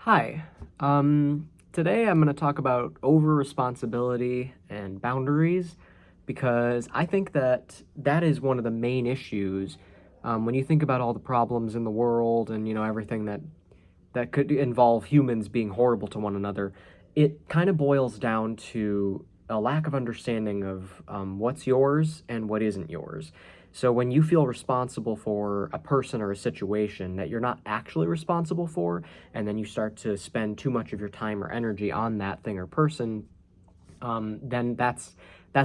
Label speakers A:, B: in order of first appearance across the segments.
A: Hi. Today I'm going to talk about over responsibility and boundaries because I think that that is one of the main issues when you think about all the problems in the world and everything that could involve humans being horrible to one another. It kind of boils down to a lack of understanding of what's yours and what isn't yours. So when you feel responsible for a person or a situation that you're not actually responsible for, and then you start to spend too much of your time or energy on that thing or person, then that's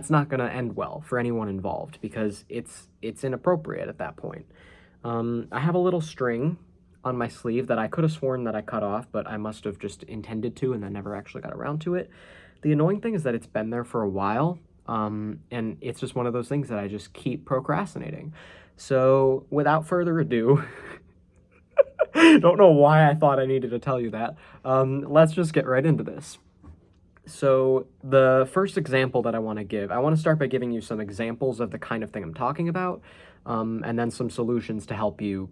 A: not going to end well for anyone involved because it's inappropriate at that point. I have a little string on my sleeve that I could have sworn that I cut off, but I must have just intended to and then never actually got around to it. The annoying thing is that it's been there for a while, and it's just one of those things that I just keep procrastinating. So, without further ado, don't know why I thought I needed to tell you that. Let's just get right into this. So, the first example that I want to give, I want to start by giving you some examples of the kind of thing I'm talking about, and then some solutions to help you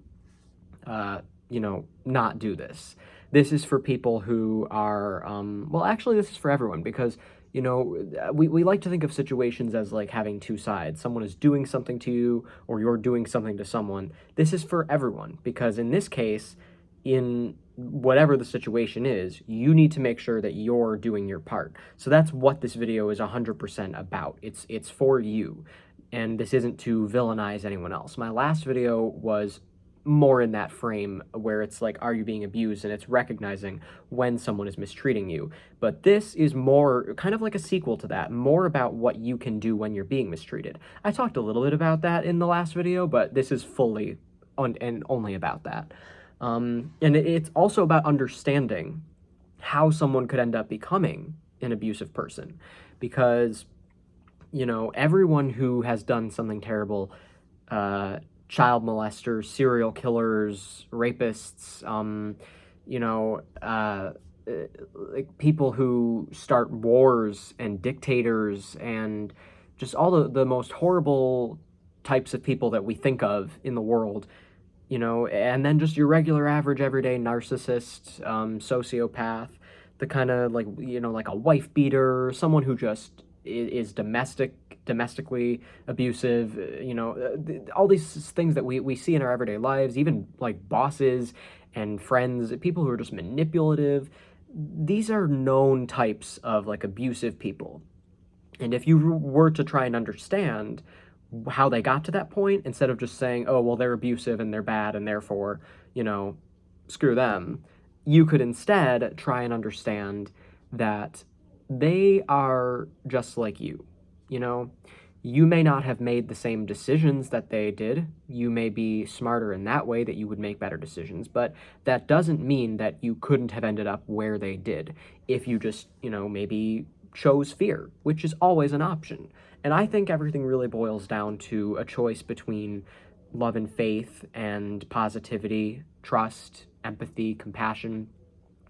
A: not do this. This is for people who are, well, actually, this is for everyone because, we like to think of situations as like having two sides. Someone is doing something to you or you're doing something to someone. This is for everyone because in this case, in whatever the situation is, you need to make sure that you're doing your part. So that's what this video is 100% about. It's for you. And this isn't to villainize anyone else. My last video was more in that frame where it's like, are you being abused? And it's recognizing when someone is mistreating you. But this is more kind of like a sequel to that, more about what you can do when you're being mistreated. I talked a little bit about that in the last video, but this is fully and only about that. And it's also about understanding how someone could end up becoming an abusive person because everyone who has done something terrible, child molesters, serial killers, rapists, like people who start wars and dictators and just all the most horrible types of people that we think of in the world, and then just your regular average everyday narcissist, sociopath, the kind of like, like a wife beater, someone who just is domestically abusive, all these things that we see in our everyday lives, even like bosses and friends, people who are just manipulative. These are known types of like abusive people. And if you were to try and understand how they got to that point, instead of just saying, oh, well, they're abusive and they're bad and therefore, screw them, you could instead try and understand that they are just like you. You may not have made the same decisions that they did. You may be smarter in that way that you would make better decisions, but that doesn't mean that you couldn't have ended up where they did if you just, maybe chose fear, which is always an option. And I think everything really boils down to a choice between love and faith and positivity, trust, empathy, compassion,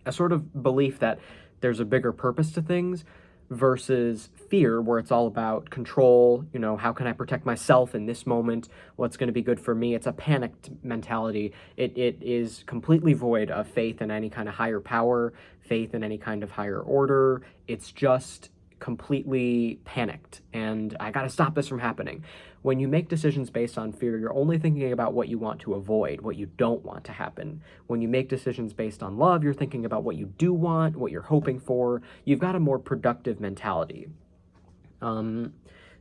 A: a sort of belief that there's a bigger purpose to things versus fear, where it's all about control. How can I protect myself in this moment? What's going to be good for me? It's a panicked mentality. It is completely void of faith in any kind of higher power, faith in any kind of higher order. It's just completely panicked, and I got to stop this from happening. When you make decisions based on fear, you're only thinking about what you want to avoid, what you don't want to happen. When you make decisions based on love, you're thinking about what you do want, what you're hoping for. You've got a more productive mentality.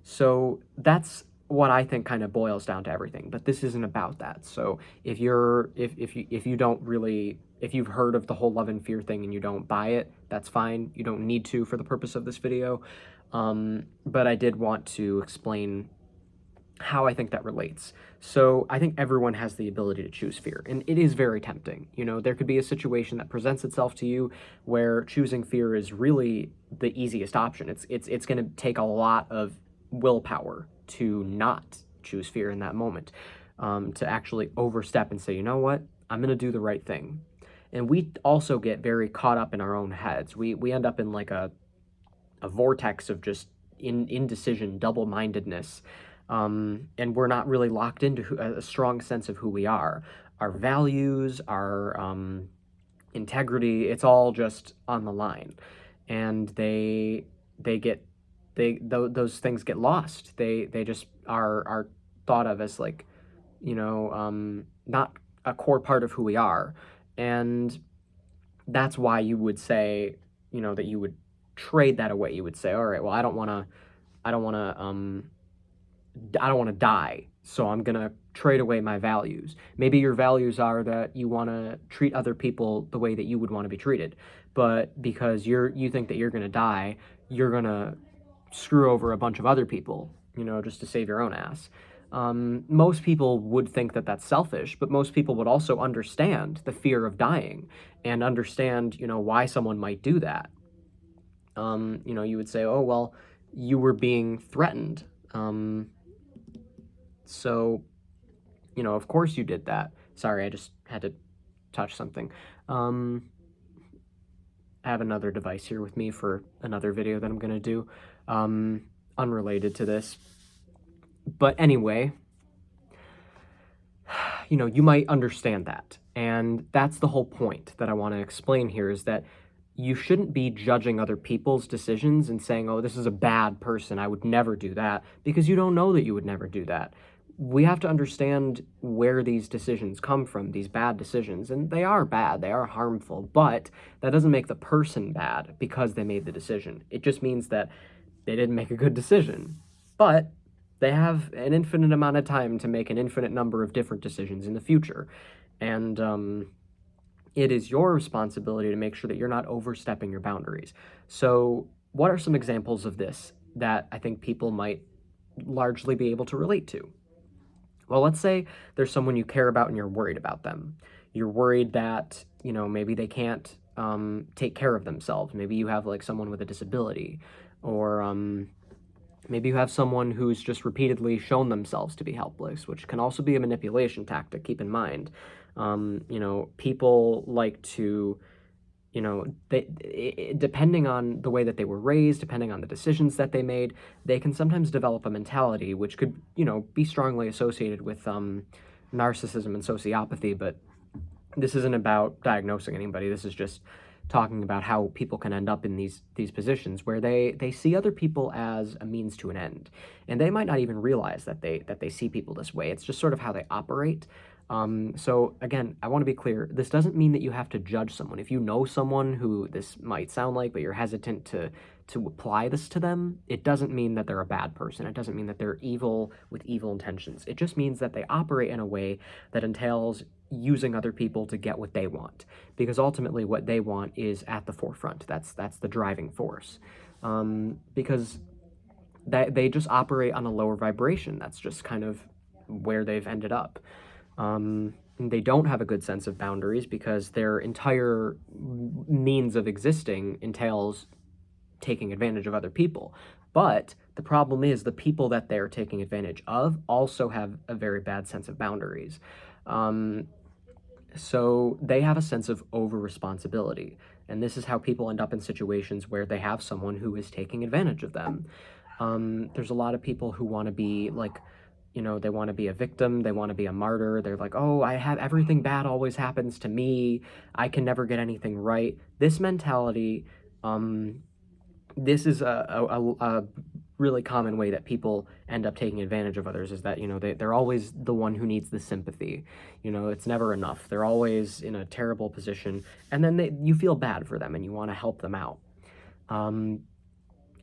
A: So that's what I think kind of boils down to everything. But this isn't about that. So if you don't really, if you've heard of the whole love and fear thing and you don't buy it, that's fine. You don't need to for the purpose of this video. But I did want to explain how I think that relates. So I think everyone has the ability to choose fear, and it is very tempting. There could be a situation that presents itself to you where choosing fear is really the easiest option. It's going to take a lot of willpower to not choose fear in that moment, to actually overstep and say, you know what, I'm going to do the right thing. And we also get very caught up in our own heads. We end up in like a vortex of just indecision, double-mindedness, and we're not really locked into a strong sense of who we are, our values, our integrity, it's all just on the line. And they get those things get lost. They just are thought of as like, not a core part of who we are. And that's why you would say, that you would trade that away. You would say, all right, well, I don't want to I don't want to die, so I'm going to trade away my values. Maybe your values are that you want to treat other people the way that you would want to be treated, but because you think that you're going to die, you're going to screw over a bunch of other people, just to save your own ass. Most people would think that that's selfish, but most people would also understand the fear of dying and understand, why someone might do that. You would say, oh, well, you were being threatened. So, of course you did that. Sorry, I just had to touch something. I have another device here with me for another video that I'm going to do, unrelated to this. But anyway, you might understand that. And that's the whole point that I want to explain here, is that you shouldn't be judging other people's decisions and saying, oh, this is a bad person, I would never do that, because you don't know that you would never do that. We have to understand where these decisions come from, these bad decisions, and they are bad, they are harmful, but that doesn't make the person bad because they made the decision. It just means that they didn't make a good decision. But they have an infinite amount of time to make an infinite number of different decisions in the future. And it is your responsibility to make sure that you're not overstepping your boundaries. So what are some examples of this that I think people might largely be able to relate to? Well, let's say there's someone you care about and you're worried about them. You're worried that, maybe they can't take care of themselves. Maybe you have like someone with a disability, or maybe you have someone who's just repeatedly shown themselves to be helpless, which can also be a manipulation tactic, keep in mind. People like to, depending on the way that they were raised, depending on the decisions that they made, they can sometimes develop a mentality which could, be strongly associated with narcissism and sociopathy. But this isn't about diagnosing anybody. This is just talking about how people can end up in these positions where they see other people as a means to an end, and they might not even realize that they see people this way. It's just sort of how they operate. So again, I want to be clear. This doesn't mean that you have to judge someone. If you know someone who this might sound like, but you're hesitant to apply this to them, it doesn't mean that they're a bad person. It doesn't mean that they're evil with evil intentions. It just means that they operate in a way that entails using other people to get what they want, because ultimately what they want is at the forefront. That's the driving force, because they just operate on a lower vibration. That's just kind of where they've ended up. They don't have a good sense of boundaries because their entire means of existing entails taking advantage of other people. But the problem is the people that they're taking advantage of also have a very bad sense of boundaries. So they have a sense of over-responsibility. And this is how people end up in situations where they have someone who is taking advantage of them. There's a lot of people who want to be like, they want to be a victim, they want to be a martyr. They're like, oh, I have everything bad always happens to me, I can never get anything right. This mentality, this is a really common way that people end up taking advantage of others, is that, they're always the one who needs the sympathy. It's never enough. They're always in a terrible position, and then you feel bad for them and you want to help them out.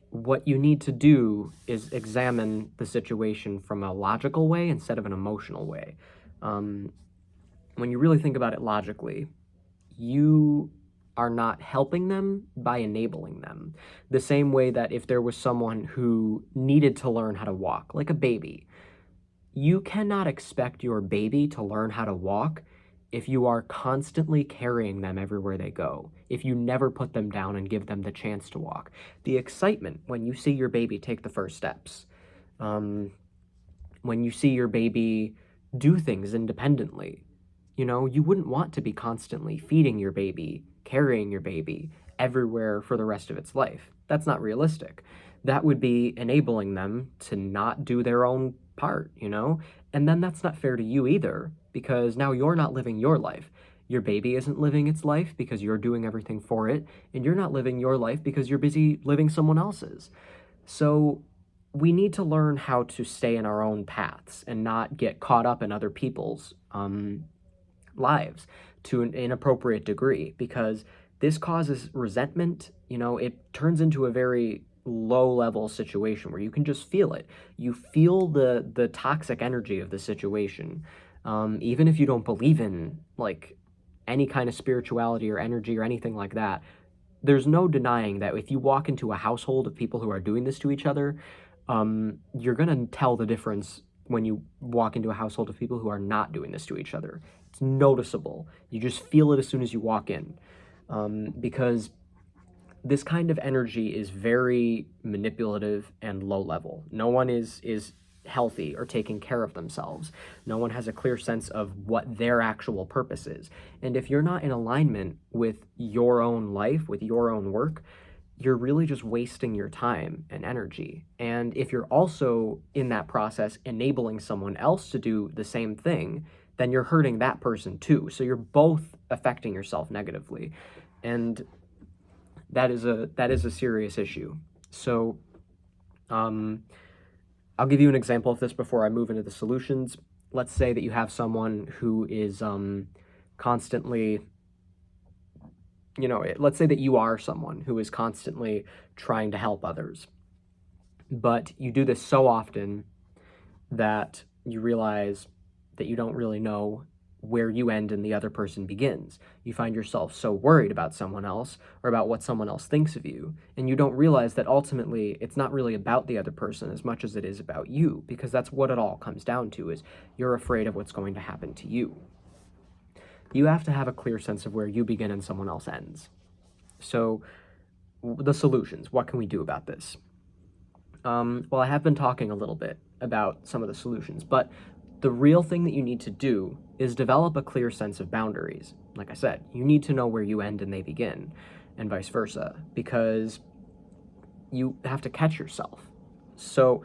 A: What you need to do is examine the situation from a logical way instead of an emotional way. When you really think about it logically, you are not helping them by enabling them. The same way that if there was someone who needed to learn how to walk, like a baby, you cannot expect your baby to learn how to walk if you are constantly carrying them everywhere they go, if you never put them down and give them the chance to walk. The excitement when you see your baby take the first steps, when you see your baby do things independently, you wouldn't want to be constantly feeding your baby, carrying your baby everywhere for the rest of its life. That's not realistic. That would be enabling them to not do their own part, And then that's not fair to you either, because now you're not living your life. Your baby isn't living its life because you're doing everything for it, and you're not living your life because you're busy living someone else's. So we need to learn how to stay in our own paths and not get caught up in other people's lives to an inappropriate degree, because this causes resentment. It turns into a very low level situation where you can just feel it. You feel the toxic energy of the situation, even if you don't believe in like any kind of spirituality or energy or anything like that. There's no denying that if you walk into a household of people who are doing this to each other, you're gonna tell the difference when you walk into a household of people who are not doing this to each other. It's noticeable. You just feel it as soon as you walk in, because this kind of energy is very manipulative and low level. No one is healthy or taking care of themselves. No one has a clear sense of what their actual purpose is. And if you're not in alignment with your own life, with your own work, you're really just wasting your time and energy. And if you're also in that process enabling someone else to do the same thing, then you're hurting that person too. So you're both affecting yourself negatively. And that is a serious issue. So I'll give you an example of this before I move into the solutions. Let's say that you have someone who is constantly, let's say that you are someone who is constantly trying to help others, but you do this so often that you realize that you don't really know where you end and the other person begins. You find yourself so worried about someone else or about what someone else thinks of you, and you don't realize that ultimately it's not really about the other person as much as it is about you, because that's what it all comes down to, is you're afraid of what's going to happen to you. You have to have a clear sense of where you begin and someone else ends. So the solutions, what can we do about this? Well, I have been talking a little bit about some of the solutions, but the real thing that you need to do is develop a clear sense of boundaries. Like I said, you need to know where you end and they begin, and vice versa, because you have to catch yourself. So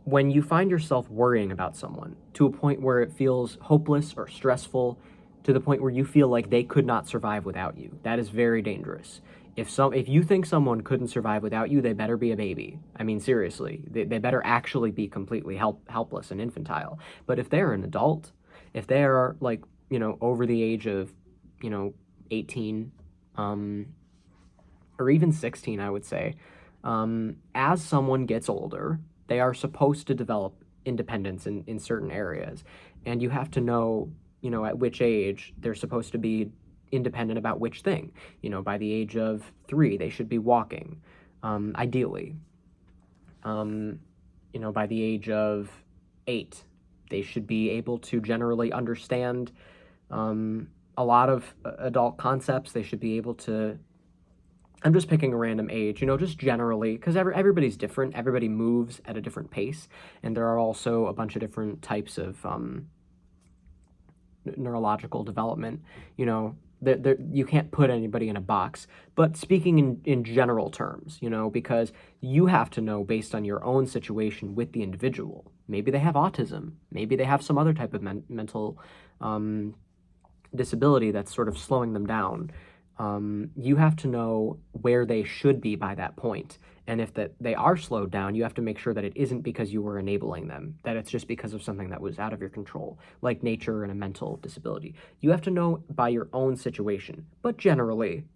A: when you find yourself worrying about someone to a point where it feels hopeless or stressful, to the point where you feel like they could not survive without you, that is very dangerous. If you think someone couldn't survive without you, they better be a baby. I mean, seriously, they better actually be completely helpless and infantile. But if they're an adult, if they are like, over the age of, 18, or even 16, I would say, as someone gets older, they are supposed to develop independence in certain areas. And you have to know, at which age they're supposed to be independent about which thing. By the age of 3, they should be walking, ideally. By the age of 8, they should be able to generally understand a lot of adult concepts. They should be able to, I'm just picking a random age, just generally, because everybody's different. Everybody moves at a different pace, and there are also a bunch of different types of neurological development. You can't put anybody in a box, but speaking in general terms, because you have to know based on your own situation with the individual. Maybe they have autism. Maybe they have some other type of mental disability that's sort of slowing them down. You have to know where they should be by that point. And if they are slowed down, you have to make sure that it isn't because you were enabling them, that it's just because of something that was out of your control, like nature and a mental disability. You have to know by your own situation. But generally,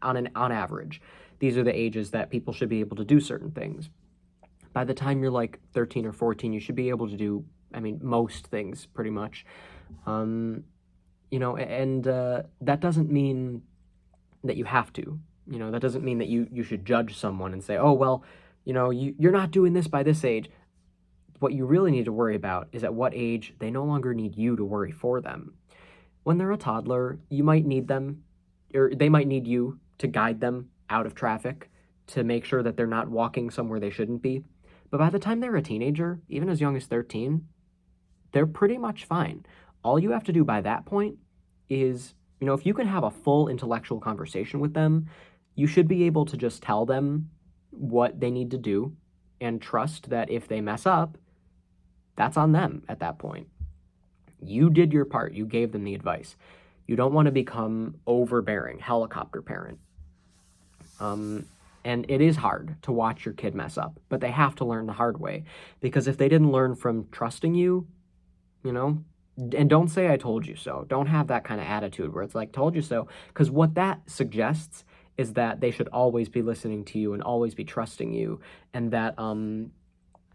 A: on average, these are the ages that people should be able to do certain things. By the time you're like 13 or 14, you should be able to do, most things pretty much. And that doesn't mean that you have to. That doesn't mean that you should judge someone and say, oh, well, you're not doing this by this age. What you really need to worry about is at what age they no longer need you to worry for them. When they're a toddler, you might need them, or they might need you to guide them out of traffic, to make sure that they're not walking somewhere they shouldn't be. But by the time they're a teenager, even as young as 13, they're pretty much fine. All you have to do by that point is, if you can have a full intellectual conversation with them, you should be able to just tell them what they need to do and trust that if they mess up, that's on them at that point. You did your part. You gave them the advice. You don't want to become overbearing, helicopter parent. And it is hard to watch your kid mess up, but they have to learn the hard way. Because if they didn't learn from trusting you, you know, and don't say I told you so. Don't have that kind of attitude where it's like, told you so. Because what that suggests is that they should always be listening to you and always be trusting you. And that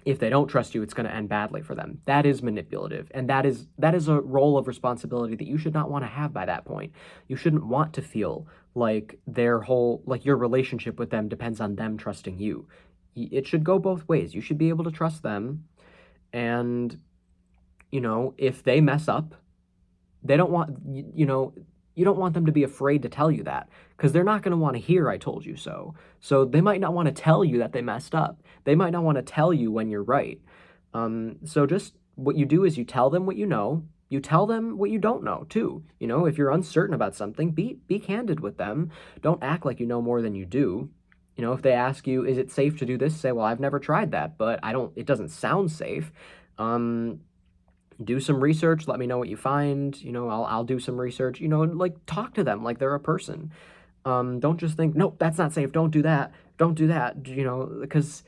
A: if they don't trust you, it's going to end badly for them. That is manipulative. And that is a role of responsibility that you should not want to have by that point. You shouldn't want to feel like like your relationship with them depends on them trusting you. It should go both ways. You should be able to trust them. And, if they mess up, they don't want, you don't want them to be afraid to tell you that because they're not going to want to hear I told you so. So they might not want to tell you that they messed up. They might not want to tell you when you're right. So just what you do is you tell them what you know. You tell them what you don't know too. If you're uncertain about something, be candid with them. Don't act like you know more than you do. If they ask you, is it safe to do this? Say, well, I've never tried that, but it doesn't sound safe. Do some research. Let me know what you find. I'll do some research. Like talk to them like they're a person. Don't just think, nope, that's not safe. Don't do that. Don't do that. Because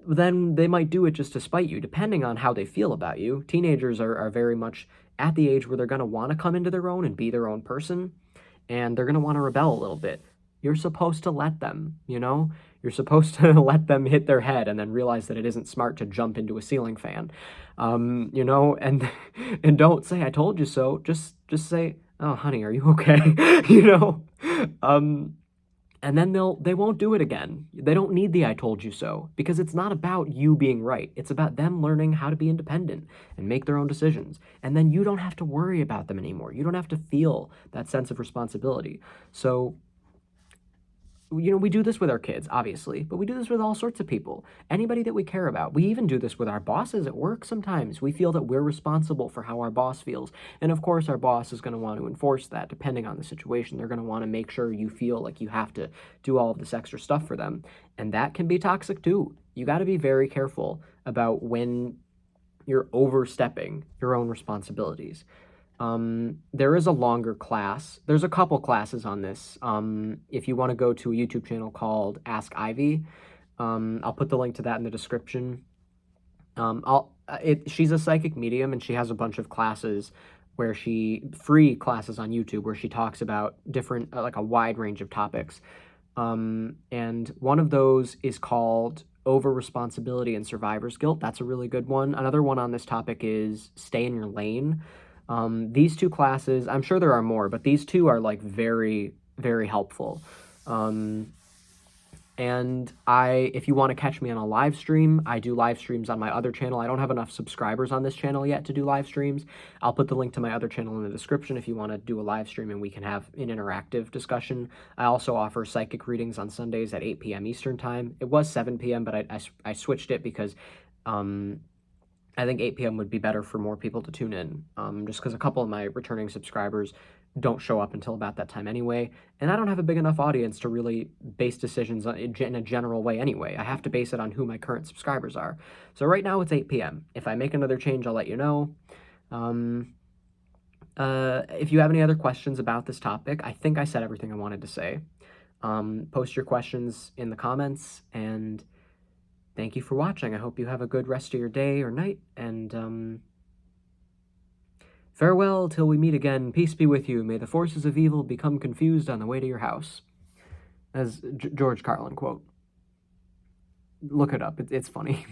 A: then they might do it just to spite you, depending on how they feel about you. Teenagers are very much at the age where they're going to want to come into their own and be their own person, and they're going to want to rebel a little bit. You're supposed to let them, You're supposed to let them hit their head and then realize that it isn't smart to jump into a ceiling fan, and and don't say I told you so. Just say, oh, honey, are you okay? And then they won't do it again. They don't need the I told you so because it's not about you being right. It's about them learning how to be independent and make their own decisions. And then you don't have to worry about them anymore. You don't have to feel that sense of responsibility. So we do this with our kids, obviously, but we do this with all sorts of people. Anybody that we care about. We even do this with our bosses at work sometimes. We feel that we're responsible for how our boss feels. And of course, our boss is going to want to enforce that depending on the situation. They're going to want to make sure you feel like you have to do all of this extra stuff for them. And that can be toxic too. You got to be very careful about when you're overstepping your own responsibilities. There is a longer class. There's a couple classes on this. If you want to go to a YouTube channel called Ask Ivy, I'll put the link to that in the description. She's a psychic medium and she has a bunch of classes free classes on YouTube where she talks about different, like a wide range of topics. And one of those is called Over Responsibility and Survivor's Guilt. That's a really good one. Another one on this topic is Stay in Your Lane. These two classes, I'm sure there are more, but these two are like very, very helpful. And if you want to catch me on a live stream, I do live streams on my other channel. I don't have enough subscribers on this channel yet to do live streams. I'll put the link to my other channel in the description if you want to do a live stream and we can have an interactive discussion. I also offer psychic readings on Sundays at 8 p.m. Eastern Time. It was 7 p.m., but I switched it because I think 8 p.m. would be better for more people to tune in, just because a couple of my returning subscribers don't show up until about that time anyway, and I don't have a big enough audience to really base decisions in a general way anyway. I have to base it on who my current subscribers are. So right now it's 8 p.m. If I make another change, I'll let you know. If you have any other questions about this topic, I think I said everything I wanted to say. Post your questions in the comments, and thank you for watching. I hope you have a good rest of your day or night, and farewell till we meet again. Peace be with you. May the forces of evil become confused on the way to your house. As George Carlin quote. Look it up. It's funny.